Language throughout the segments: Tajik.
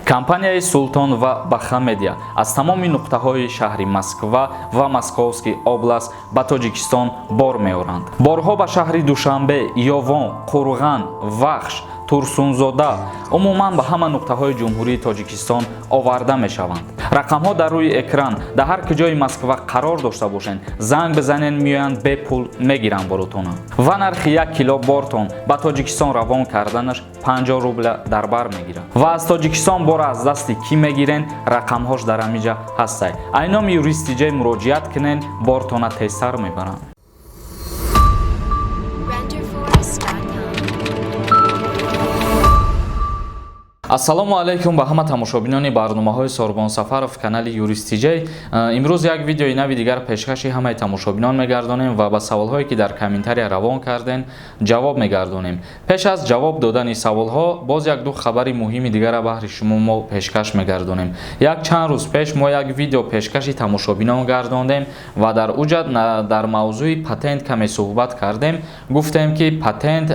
Компанияи Султон ва Бахамедия аз тамоми нуқтаҳои шаҳри Москва ва Московский област ба Тоҷикистон бор меоранд. Борҳо ба шаҳри Душанбе, Ёвон, Қурған, Вахш, Турсунзода, умуман ба ҳама нуқтаҳои ҷумҳурии Тоҷикистон оварда мешаванд. Рақамҳо дар рӯи экран дар ҳар куҷои Москва қарор дошта бошед, занг бизанед, меоянд, бепул мегиранд боротона. Ва нархи 1 кило бортон ба Тоҷикистон равон карданаш 50 рубля дар бар мегирад. Ва аз Тоҷикистон бора аз дасти кӣ мегирен, рақамҳош дар ҳамиҷа ҳастай. Айноми юристиҷаи муроҷиат кунен, бортона тезтар мебаранд. Ассалому алайкум ба ҳама тамошобинони барномаҳои Сорбон Сафаров канали Юристиҷай. Имрӯз як видеои нави дигар пешкаши ҳамаи тамошобинон мегардонем ва ба саволҳое ки дар комментария равон карден ҷавоб мегардонем. Пеш аз ҷавоб додани саволҳо боз як-ду хабари муҳими дигара баҳри шумо мо пешкаш мегардонем. Як чанд рӯз пеш мо як видео пешкаши тамошобинон гардондем ва дар уҷа дар мавзӯи патент каме суҳбат кардем. Гуфтем ки патент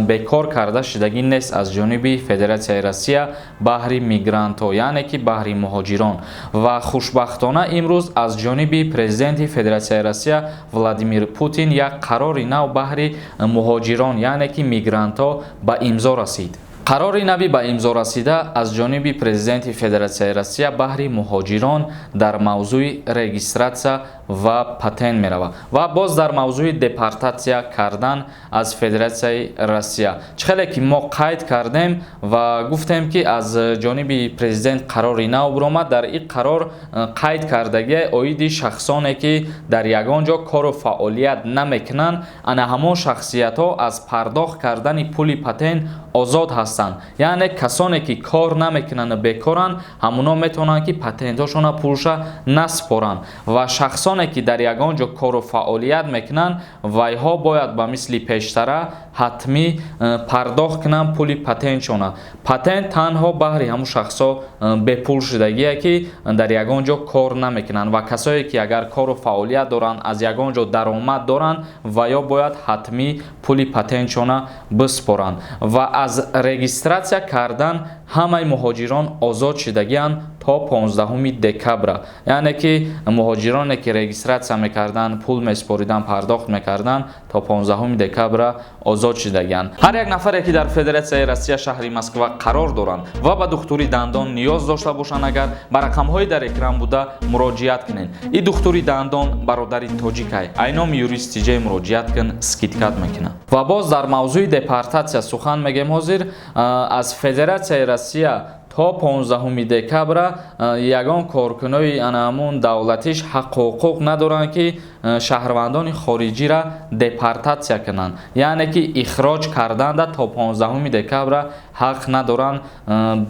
бекор карда шудагӣ нест аз ҷониби Федератсияи Россия баҳри мигрантҳо, яъне ки баҳри муҳоҷирон. Ва хушбахтона имрӯз аз ҷониби президенти Федератсияи Россия Владимир Путин як қарори нав баҳри муҳоҷирон, яъне ки мигрантҳо ба имзо расид. Қарори нави ба имзо расида аз ҷониби президенти Федератсияи Россия баҳри муҳоҷирон дар мавзӯи регистратсия ва патент меравад ва боз дар мавзӯи депортатсия кардан аз Федератсияи Россия. Чӣ хеле ки мо қайд кардем ва гуфтем ки аз ҷониби президент қарори нав биромад, дар ин қарор қайд кардагӣ оиди шахсоне ки дар ягон ҷо кору фаъолият намекунанд, ана ҳамон шахсиятҳо аз пардохт кардани пули патент озод ҳастанд. Яъне касоне ки кор намекунанд, бекоранд, ҳамуно метавонанд ки патентҳошона пулша наспоранд ва шахсоне ки дар ягон ҷо кору фаъолият мекунанд, вайҳо бояд ба мисли пештара ҳатмӣ пардохт кунанд пули патентшона. Патент танҳо баҳри ҳамун шахсо бепул шудагие ки дар ягон ҷо кор намекунанд ва касое ки агар кору фаъолият доранд, аз ягон ҷо даромад доранд, ваё бояд ҳатмӣ пули патентшона биспоранд. Ва аз регистратсия кардан ҳамаи муҳоҷирон озод шудагиянд то 15 декабра. Яъне ки муҳоҷироне ки регистратсия мекарданд, пул меспориданд, пардохт мекарданд, то 15 декабра озод шудагиянд. Ҳар як нафаре ки дар Федератсияи Россия шаҳри Москва қарор доранд ва ба духтури дандон ниёз дошта бошанд, агар ба рақамҳои дар экран буда муроҷиат кунед. И духтури дандон бародари тоҷикай. Айноми юристиҷаи муроҷиат кун, скидкат мекунад. Ва боз дар мавзӯи депортатсия сухан мегем ҳозир. Аз Федератсияи Россия то 15 декабра ягон коркунои анамун давлатиш ҳаққу ҳуқуқ надоранд ки шаҳрвандони хориҷиро депортатсия кунанд. Яъне ки ихроҷ карданда то 15 декабра ҳақ надоранд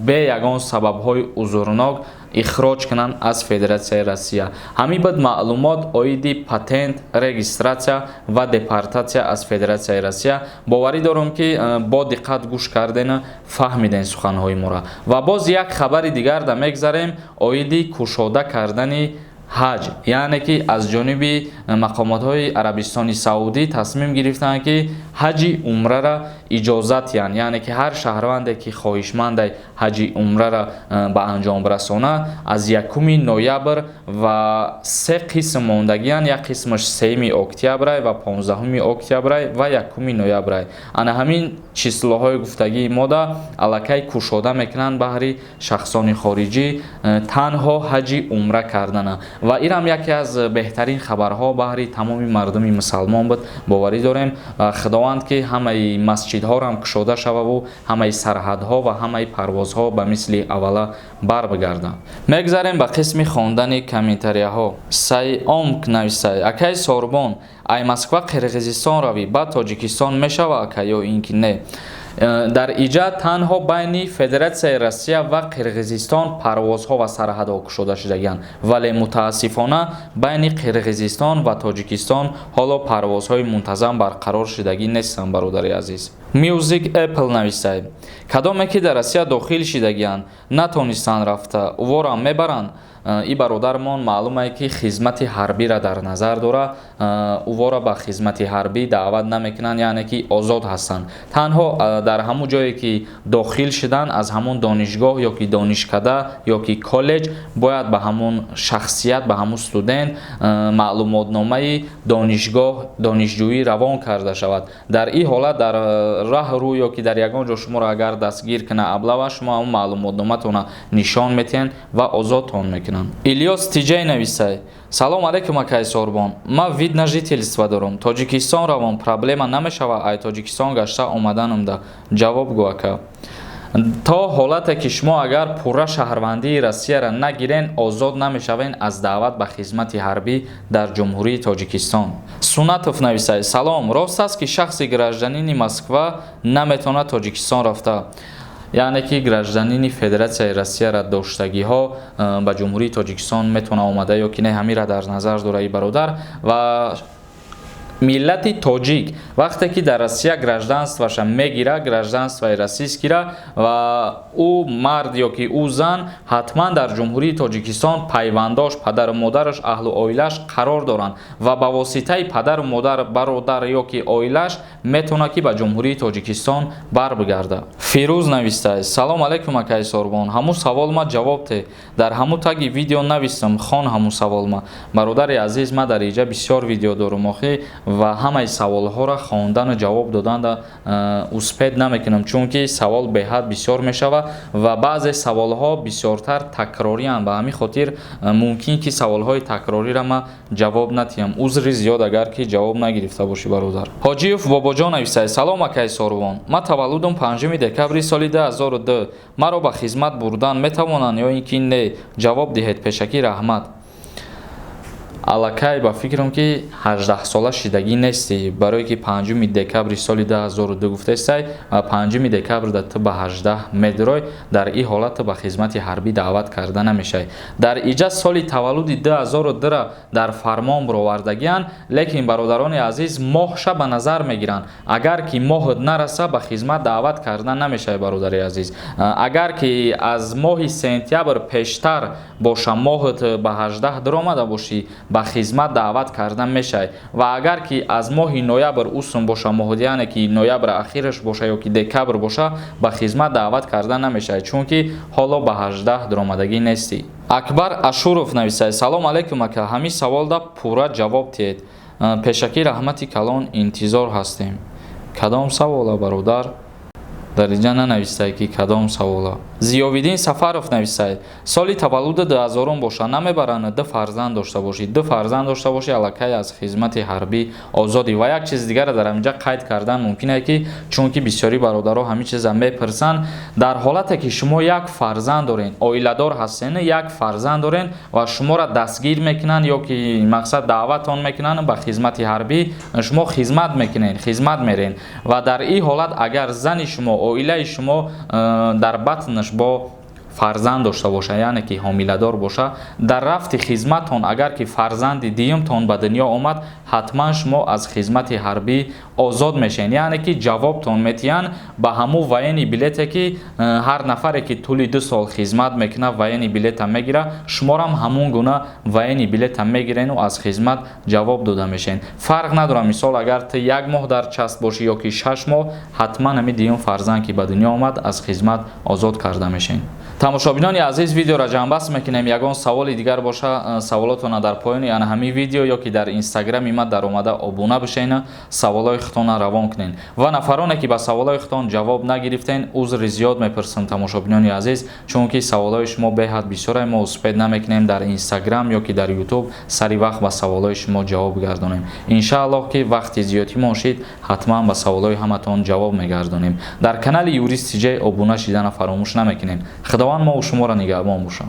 бе ягон сабабҳои узурнок ихроҷ кунанд аз Федератсияи Россия. Ҳамин бад маълумот оиди патент, регистратсия ва депортатсия аз Федератсияи Россия. Боварӣ дорам ки бо диққат гӯш карден фаҳмиден суханҳои моро. Ва боз як хабари дигар да мегзарем оиди кушода кардани ҳаҷ, яъне ки аз ҷониби мақомотҳои Арабистони Саудӣ тасмим гирифтанд ки ҳаҷи умрара иҷозат диҳанд, яъне ки ҳар шаҳрванде ки хоҳишмандай ҳаҷи умрара ба анҷом расона аз 1 ноябр ва 3 қисм мондагиянд, як қисмаш 3 октябрай ва 15 октябрай ва 1 ноябрай. Ана ҳамин числоҳои гуфтагии мода аллакай кушода мекунанд баҳри шахсони хориҷӣ танҳо ҳаҷи умра кардана. ва инам яке аз беҳтарин хабарҳо баҳри тамоми мардуми мусалмон буд. боварӣ дорем худованд ки ҳамаи масҷидҳоро кушода шававу ҳамаи сарҳадҳо ва ҳамаи парвозҳо ба мисли аввала барбигарданд. Мегзарем ба қисми хондани комментарияҳо. Сайомк нависай: акай Сорбон, ай Москва Қирғизистон равӣ, баъд Тоҷикистон мешава акай ё ин ки не? Дар иҷа танҳо байни Федератсияи Россия ва Қирғизистон парвозҳо ва сарҳадҳо кушода шудагиянд, вале мутаассифона байни Қирғизистон ва Тоҷикистон ҳоло парвозҳои мунтазам барқарор шудагӣ нестанд, бародари азиз. Music Apple нависай. Кадоме ки дар Россия дохил шидагиянд натонистанд рафта увора мебаранд. И бародармон маълуме ки хизмати ҳарбиро дар назар дора, увора ба хизмати ҳарбӣ даъват намекунанд, яъне ки озод ҳастанд. Танҳо дар ҳамун ҷое ки дохил шуданд аз ҳамун донишгоҳ ёки донишкада ёки коллеҷ бояд ба ҳамун шахсият, ба ҳамун студент маълумотномаи донишгоҳ, донишҷӯӣ равон карда шавад. Дар ин ҳолат дар раҳрӯ ёки дар ягон ҷо шуморо агар дастгир кунад аблава, шумо ҳамун маълумотноматонро нишон метиҳед ва озодтон мекунад. Ильёс Тиҷей нависай. Салом алейкум акай Сорбон. Ма вид на жительство дорам. Тоҷикистон равон проблема намешава ай Тоҷикистон гашта омаданамда. Ҷавоб гӯ ака. То ҳолате ки шумо агар пурра шаҳрвандии Россияро нагирен, озод намешавен аз даъват ба хизмати ҳарбӣ дар Ҷумҳурии Тоҷикистон. Сунатов нависай. Салом, рост аст ки шахси гражданини Москва наметавонад Тоҷикистон рафта. яъне ки гражданини Федератсияи Россияро доштагиҳо ба Ҷумҳурии Тоҷикистон метавонад омада ё ки не, ҳамира дар назар дора и бародар. Ва миллати тоҷик вақте ки дар Россия гражданстваша мегира, гражданстваи российскира, ва ӯ мард ё ки ӯ зан ҳатман дар Ҷумҳурии Тоҷикистон пайвандош, падару модараш, аҳлу оилаш қарор доранд ва ба воситаи падару модар, бародар ё ки оилаш метавонад ки ба Ҷумҳурии Тоҷикистон барбигарда. Фирӯз навистай. Салом алейкум акай Сорбон. Ҳамун саволма ҷавоб те. Дар ҳамун таги видео навистам, хон ҳамун саволма. Бародари азиз, ма дар иҷа бисёр видео дорам охи ва ҳамаи саволҳоро хондану ҷавоб доданда успед намекунам, чунки савол беҳад бисёр мешава ва баъзе саволҳо бисёртар такрориянд. Ба ҳамин хотир мумкин ки саволҳои такрориро ма ҷавоб натиҳам. Узри зиёд агар ки ҷавоб нагирифта бошӣ бародар. Ҳоҷиев Бобоҷон нависай. Салом акай Сорбон. Ма таваллудам 5 декабри соли 2002. Маро ба хизмат бурдан метавонанд ё ин ки не? Ҷавоб диҳед пешакӣ, раҳмат. Аллакай ба фикрам ки 18 сола шидагӣ нестӣ, барое ки 5 декабри соли 2002 гуфтестай, 5 декабр да ту ба 18 медирой, дар ин ҳолат ту ба хизмати ҳарбӣ даъват карда намешавӣ. Дар иҷа соли таваллуди 2002 дар фармон бировардагиянд, лекин бародарони азиз моҳша ба назар мегиранд. Агар ки моҳат нараса, ба хизмат даъват карда намешавӣ бародари азиз. Агар ки аз моҳи сентябр пештар боша, моҳат ба 18 даромада бошӣ, ба хизмат даъват карда мешавад. Ва агар ки аз моҳи ноябр усун боша, моҳи яъне ки ноябр ахираш боша ё ки декабр боша, ба хизмат даъват карда намешавад, чунки ҳоло ба 18 даромадагӣ нестӣ. Акбар Ашуров нависай. Салом алейкум ака. Ҳамин саволда пурра ҷавоб диҳед. Пешакӣ раҳмати калон интизор ҳастем. Кадом савола бародар? Дар иҷа нанавистай ки кадом савола. Зиёвиддин Сафаров нависай. Соли таваллуди 2000 боша, намебаранд 2 фарзанд дошта бошӣ. 2 фарзанд дошта бошӣ, аллакай аз хизмати ҳарбӣ озодӣ. Ва як чиз дигара дар ҳаминҷа қайд кардан мумкин аст ки чунки бисёри бародаро ҳамин чиза мепурсанд, дар ҳолате ки шумо як фарзанд дорен, оиладор ҳастен, як фарзанд дорен ва шуморо дастгир мекунанд ё ки мақсад даъватон мекунанд ба хизмати ҳарбӣ, шумо хизмат мекунед, хизмат мерен ва дар ин ҳолат агар зани шумо, оилаи шумо дар батнаш бо фарзанд дошта боша, яъне ки ҳомиладор боша, дар рафти хизматон агар ки фарзанди дуюмтон ба дунё омад, ҳатман шумо аз хизмати ҳарбӣ озод мешавед, яъне ки ҷавобтон метиҳанд ба ҳамун военни билете ки ҳар нафаре ки тӯли 2 сол хизмат мекунад военни билета мегира, шуморам ҳамун гуна военни билета мегирену аз хизмат ҷавоб дода мешавед. Фарқ надорад, мисол агар ту 1 моҳ дар част бошӣ ё ки 6 моҳ, ҳатман ҳамин дуюм фарзанд ки ба дунё омад аз хизмат озод карда мешавед. тамошобинони азиз, видеоро ҷамъбаст мекунем. Ягон саволи дигар боша, саволотона дар поёни ана ҳамин видео ё ки дар инстаграми ма даромада обуна бишен, саволои худтонро равон кунед. Ва нафароне ки ба саволои худтон ҷавоб нагирифтен, узри зиёд мепурсам тамошобинони азиз, чунки саволои шумо беҳад бисёре, мо успед намекунем дар инстаграм ё ки дар ютуб сари вақт ба саволои шумо ҷавоб гардонем. Иншааллоҳ ки вақти зиёдтимон шид, ҳатман ба саволои ҳаматон ҷавоб мегардонем. Дар канали Юрист Тиҷей обуна шидана фаромӯш намекунед. Худованд мо шуморо нигаҳбон бошад.